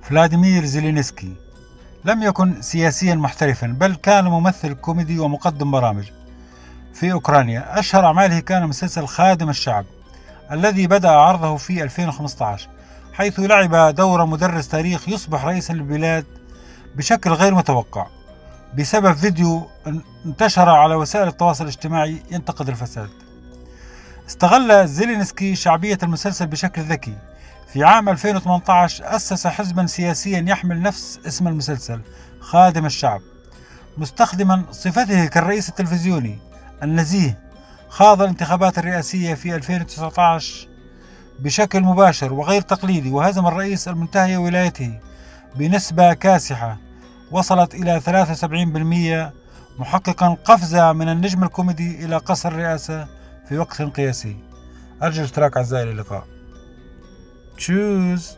فلاديمير زيلينسكي لم يكن سياسيا محترفا، بل كان ممثل كوميدي ومقدم برامج في أوكرانيا. أشهر أعماله كان مسلسل خادم الشعب الذي بدأ عرضه في 2015، حيث لعب دور مدرس تاريخ يصبح رئيسا للبلاد بشكل غير متوقع بسبب فيديو انتشر على وسائل التواصل الاجتماعي ينتقد الفساد. استغل زيلينسكي شعبية المسلسل بشكل ذكي. في عام 2018 أسس حزبا سياسيا يحمل نفس اسم المسلسل، خادم الشعب، مستخدما صفته كالرئيس التلفزيوني النزيه. خاض الانتخابات الرئاسية في 2019 بشكل مباشر وغير تقليدي، وهزم الرئيس المنتهي ولايته بنسبة كاسحة وصلت إلى 73%، محققا قفزة من النجم الكوميدي إلى قصر الرئاسة في وقت قياسي. أرجو الاشتراك أعزائي، إلى اللقاء. تشوز.